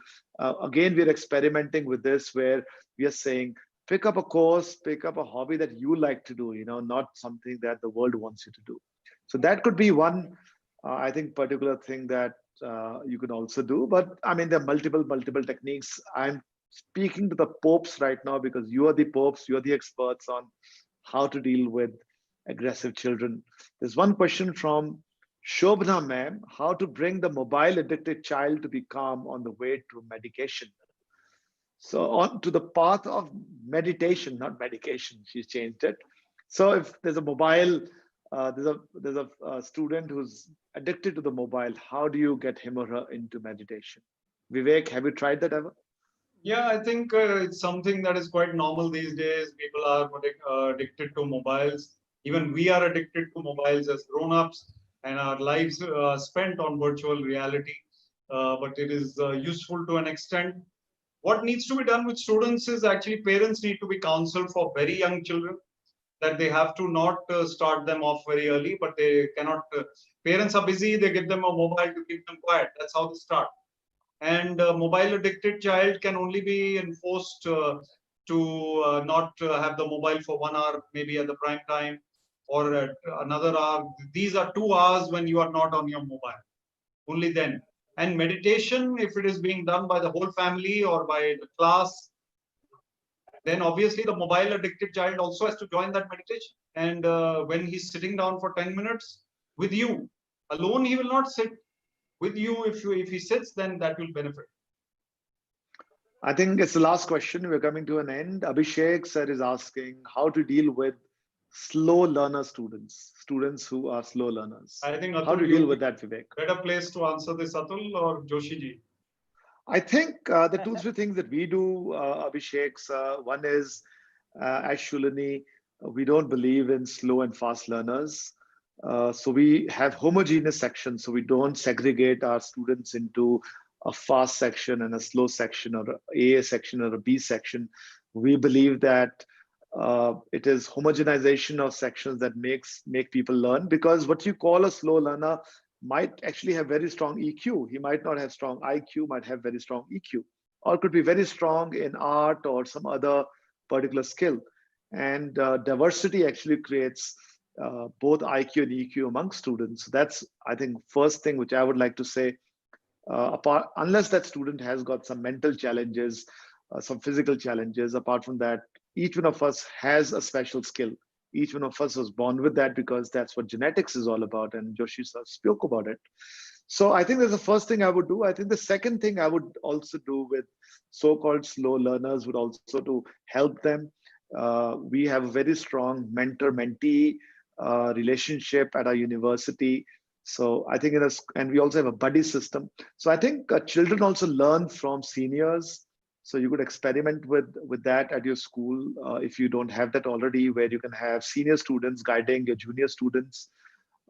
Again, we're experimenting with this, where we are saying, pick up a course, pick up a hobby that you like to do, you know, not something that the world wants you to do. So that could be one, I think, particular thing that you can also do. But I mean, there are multiple techniques. I'm speaking to the popes right now because you are the popes, you are the experts on how to deal with aggressive children. There's one question from Shobhana ma'am, how to bring the mobile addicted child to be calm on the way to medication. So on to the path of meditation, not medication. She's changed it. So if there's a mobile, there's a student who's addicted to the mobile, how do you get him or her into meditation? Vivek, have you tried that ever? Yeah, I think it's something that is quite normal these days. People are addicted to mobiles. Even we are addicted to mobiles as grown-ups, and our lives spent on virtual reality. But it is useful to an extent. What needs to be done with students is actually parents need to be counseled for very young children, that they have to not start them off very early, but they cannot. Parents are busy, they give them a mobile to keep them quiet. That's how they start. And a mobile addicted child can only be enforced to not have the mobile for 1 hour, maybe at the prime time, or at another hour. These are 2 hours when you are not on your mobile. Only then. And meditation, if it is being done by the whole family or by the class, then obviously the mobile addicted child also has to join that meditation. And when he's sitting down for 10 minutes with you, alone he will not sit. With you, if he sits, then that will benefit. I think it's the last question. We're coming to an end. Abhishek sir is asking how to deal with slow learner students who are slow learners. I think How Atul, to deal with that, Vivek? better place to answer this, Atul or Joshi ji? I think the 2-3 things that we do, Abhishek sir, one is at Shulani, we don't believe in slow and fast learners. So we have homogeneous sections. So we don't segregate our students into a fast section and a slow section, or a section or a B section. We believe that it is homogenization of sections that make people learn, because what you call a slow learner might actually have very strong EQ. He might not have strong IQ, might have very strong EQ, or could be very strong in art or some other particular skill. And diversity actually creates both IQ and EQ among students. That's, I think, first thing which I would like to say. Unless that student has got some mental challenges, some physical challenges, apart from that, each one of us has a special skill. Each one of us was born with that, because that's what genetics is all about. And Joshi sir spoke about it. So I think that's the first thing I would do. I think the second thing I would also do with so-called slow learners would also to help them. We have a very strong mentor-mentee relationship at our university. So I think and we also have a buddy system. So I think children also learn from seniors. So you could experiment with that at your school if you don't have that already, where you can have senior students guiding your junior students.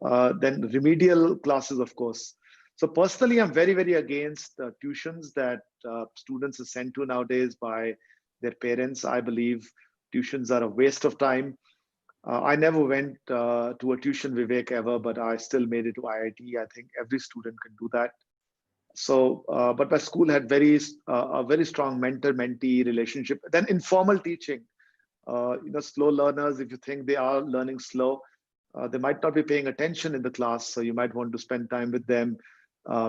Then remedial classes, of course. So personally, I'm very, very against tuitions that students are sent to nowadays by their parents. I believe tuitions are a waste of time. I never went to a tuition, Vivek, ever, but I still made it to IIT. I think every student can do that. So, but my school had a very strong mentor-mentee relationship. Then informal teaching. Slow learners, if you think they are learning slow, they might not be paying attention in the class. So you might want to spend time with them,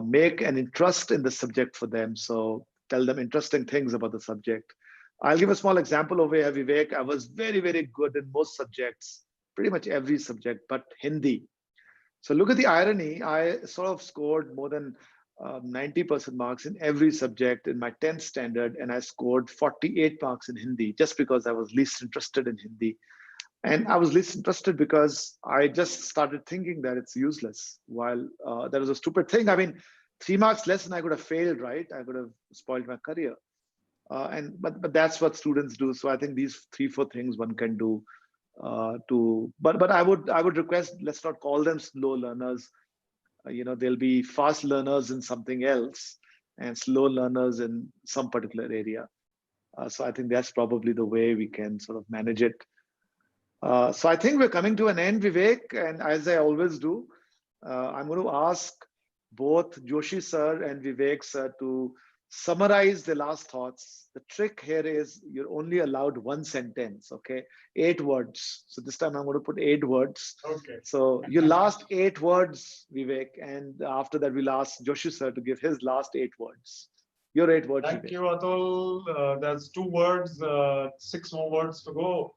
make an interest in the subject for them. So tell them interesting things about the subject. I'll give a small example over here, Vivek. I was very, very good in most subjects, pretty much every subject, but Hindi. So look at the irony. I sort of scored more than 90% marks in every subject in my 10th standard, and I scored 48 marks in Hindi just because I was least interested in Hindi. And I was least interested because I just started thinking that it's useless. While that was a stupid thing. I mean, 3 marks less and I could have failed, right? I could have spoiled my career. But that's what students do. So I think these 3-4 things one can do but I would request, let's not call them slow learners. They'll be fast learners in something else and slow learners in some particular area. So I think that's probably the way we can sort of manage it. So I think we're coming to an end, Vivek, and as I always do, I'm going to ask both Joshi sir and Vivek sir to summarize the last thoughts. The trick here is you're only allowed one sentence, okay? 8 words. So this time I'm going to put 8 words. Okay. So your last 8 words, Vivek, and after that we'll ask Joshi sir to give his last 8 words. Your 8 words. Thank Vivek. you, Atul. That's 2 words, 6 more words to go.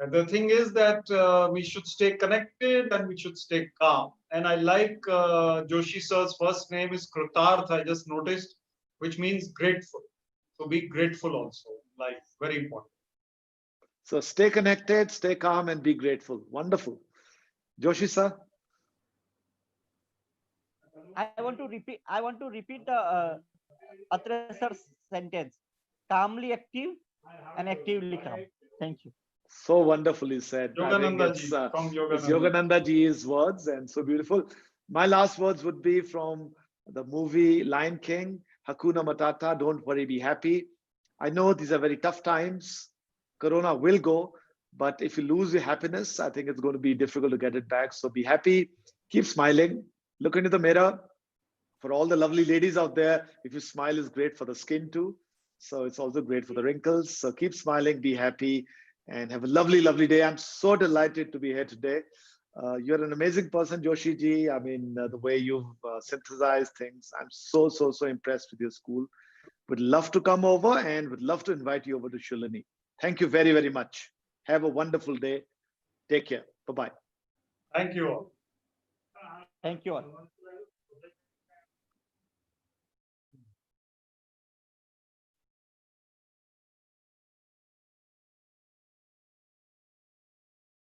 And the thing is that we should stay connected and we should stay calm. And I like Joshi sir's first name is Krutarth, I just noticed, which means grateful. So be grateful also. Life, very important. So stay connected, stay calm, and be grateful. Wonderful. Joshi sir. I want to repeat the Atre sir's sentence. Calmly active and actively calm. Thank you. So wonderfully said. Yogananda ji, from It's Yogananda ji's words, and so beautiful. My last words would be from the movie Lion King, Hakuna Matata, don't worry, be happy. I know these are very tough times. Corona will go, but if you lose your happiness, I think it's going to be difficult to get it back. So be happy, keep smiling, look into the mirror. For all the lovely ladies out there, if you smile is great for the skin too. So it's also great for the wrinkles. So keep smiling, be happy, and have a lovely, lovely day. I'm so delighted to be here today. You're an amazing person, Joshi ji. I mean, the way you've synthesized things, I'm so impressed with your school. Would love to come over and would love to invite you over to Shulani. Thank you very much. Have a wonderful day. Take care. Bye-bye. Thank you all. Thank you all.